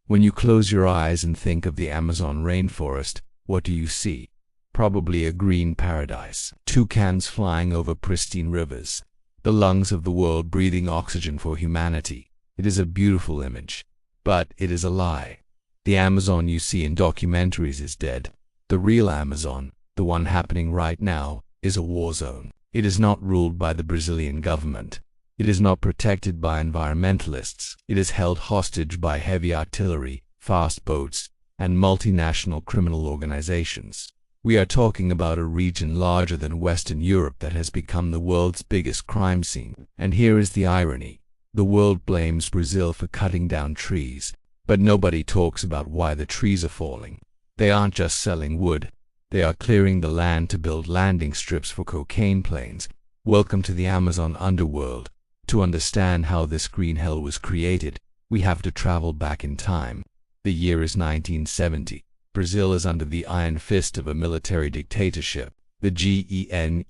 When you close your eyes and think of the Amazon rainforest, what do you see? Probably a green paradise. Toucans flying over pristine rivers. The lungs of the world breathing oxygen for humanity. It is a beautiful image. But it is a lie. The Amazon you see in documentaries is dead. The real Amazon, the one happening right now, is a war zone. It is not ruled by the Brazilian government. It is not protected by environmentalists. It is held hostage by heavy artillery, fast boats, and multinational criminal organizations. We are talking about a region larger than Western Europe that has become the world's biggest crime scene. And here is the irony. The world blames Brazil for cutting down trees, but nobody talks about why the trees are falling. They aren't just selling wood. They are clearing the land to build landing strips for cocaine planes. Welcome to the Amazon underworld. To understand how this green hell was created, we have to travel back in time. The year is 1970. Brazil is under the iron fist of a military dictatorship. The generals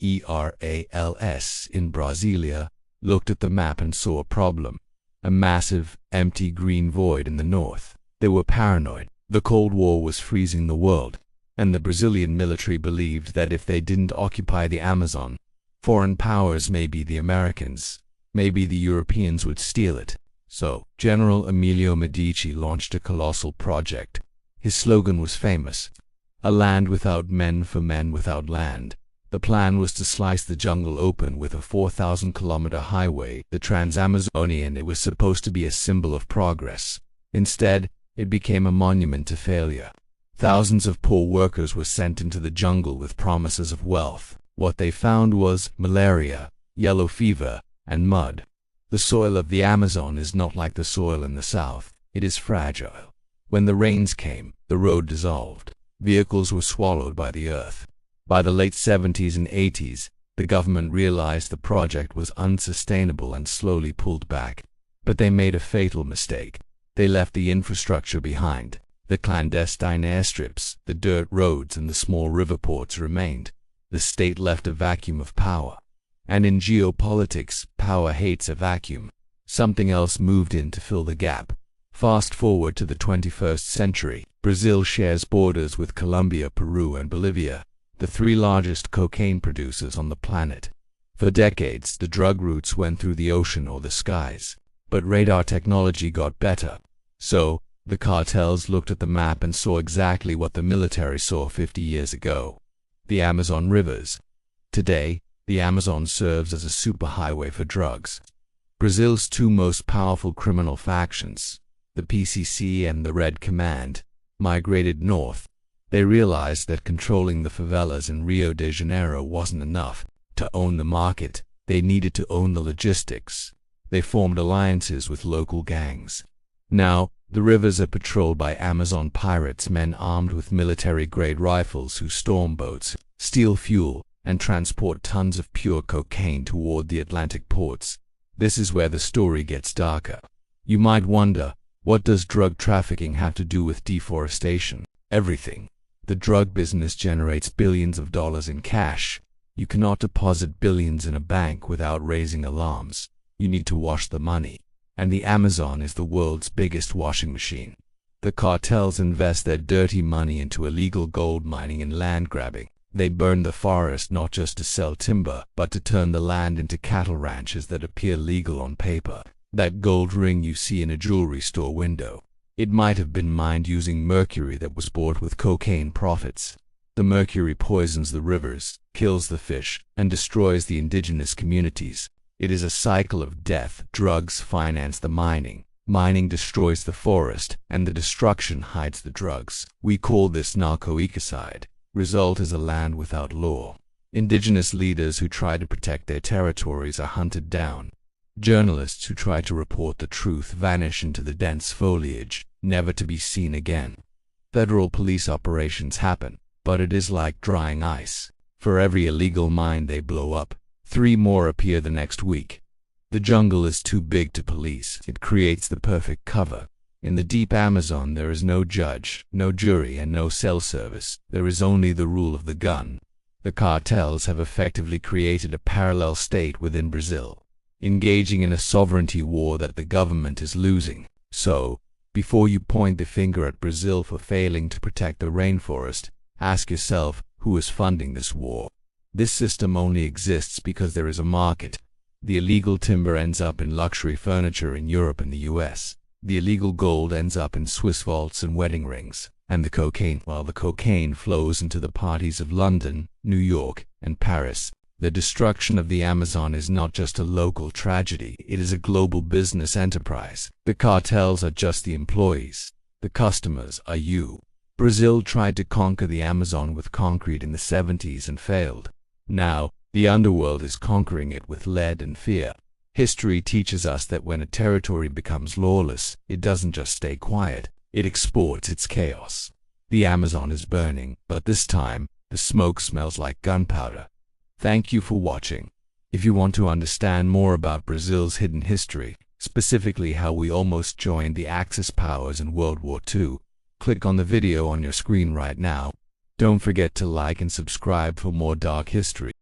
in Brasilia looked at the map and saw a problem. A massive, empty green void in the north. They were paranoid. The Cold War was freezing the world, and the Brazilian military believed that if they didn't occupy the Amazon, foreign powers, maybe the Americans, maybe the Europeans, would steal it. So, General Emilio Medici launched a colossal project. His slogan was famous: "A land without men for men without land." The plan was to slice the jungle open with a 4,000-kilometer highway, the Trans-Amazonian. It was supposed to be a symbol of progress. Instead, it became a monument to failure. Thousands of poor workers were sent into the jungle with promises of wealth. What they found was malaria, yellow fever, and mud. The soil of the Amazon is not like the soil in the south. It is fragile. When the rains came, the road dissolved. Vehicles were swallowed by the earth. By the late 70s and 80s, the government realized the project was unsustainable and slowly pulled back. But they made a fatal mistake. They left the infrastructure behind. The clandestine airstrips, the dirt roads, and the small river ports remained. The state left a vacuum of power. And in geopolitics, power hates a vacuum. Something else moved in to fill the gap. Fast forward to the 21st century. Brazil shares borders with Colombia, Peru, and Bolivia, the three largest cocaine producers on the planet. For decades, the drug routes went through the ocean or the skies. But radar technology got better. So, the cartels looked at the map and saw exactly what the military saw 50 years ago. The Amazon rivers. Today, the Amazon serves as a superhighway for drugs. Brazil's two most powerful criminal factions, the PCC and the Red Command, migrated north. They realized that controlling the favelas in Rio de Janeiro wasn't enough. To own the market, they needed to own the logistics. They formed alliances with local gangs. Now, the rivers are patrolled by Amazon pirates, men armed with military-grade rifles who storm boats, steal fuel, and transport tons of pure cocaine toward the Atlantic ports. This is where the story gets darker. You might wonder, what does drug trafficking have to do with deforestation? Everything. The drug business generates billions of dollars in cash. You cannot deposit billions in a bank without raising alarms. You need to wash the money. And the Amazon is the world's biggest washing machine. The cartels invest their dirty money into illegal gold mining and land grabbing. They burn the forest not just to sell timber, but to turn the land into cattle ranches that appear legal on paper. That gold ring you see in a jewelry store window, it might have been mined using mercury that was bought with cocaine profits. The mercury poisons the rivers, kills the fish, and destroys the indigenous communities. It is a cycle of death. Drugs finance the mining. Mining destroys the forest, and the destruction hides the drugs. We call this narco-ecocide. Result is a land without law. Indigenous leaders who try to protect their territories are hunted down. Journalists who try to report the truth vanish into the dense foliage, never to be seen again. Federal police operations happen, but it is like drying ice. For every illegal mine they blow up, 3 more appear the next week. The jungle is too big to police. It creates the perfect cover. In the deep Amazon there is no judge, no jury, and no cell service. There is only the rule of the gun. The cartels have effectively created a parallel state within Brazil, engaging in a sovereignty war that the government is losing. So, Before you point the finger at Brazil for failing to protect the rainforest, ask yourself, who is funding this war? This system only exists because there is a market. The illegal timber ends up in luxury furniture in Europe and the US. The illegal gold ends up in Swiss vaults and wedding rings. And the cocaine flows into the parties of London, New York, and Paris. The destruction of the Amazon is not just a local tragedy, it is a global business enterprise. The cartels are just the employees. The customers are you. Brazil tried to conquer the Amazon with concrete in the 70s and failed. Now, the underworld is conquering it with lead and fear. History teaches us that when a territory becomes lawless, it doesn't just stay quiet, it exports its chaos. The Amazon is burning, but this time, the smoke smells like gunpowder. Thank you for watching. If you want to understand more about Brazil's hidden history, specifically how we almost joined the Axis powers in World War II, click on the video on your screen right now. Don't forget to like and subscribe for more dark history.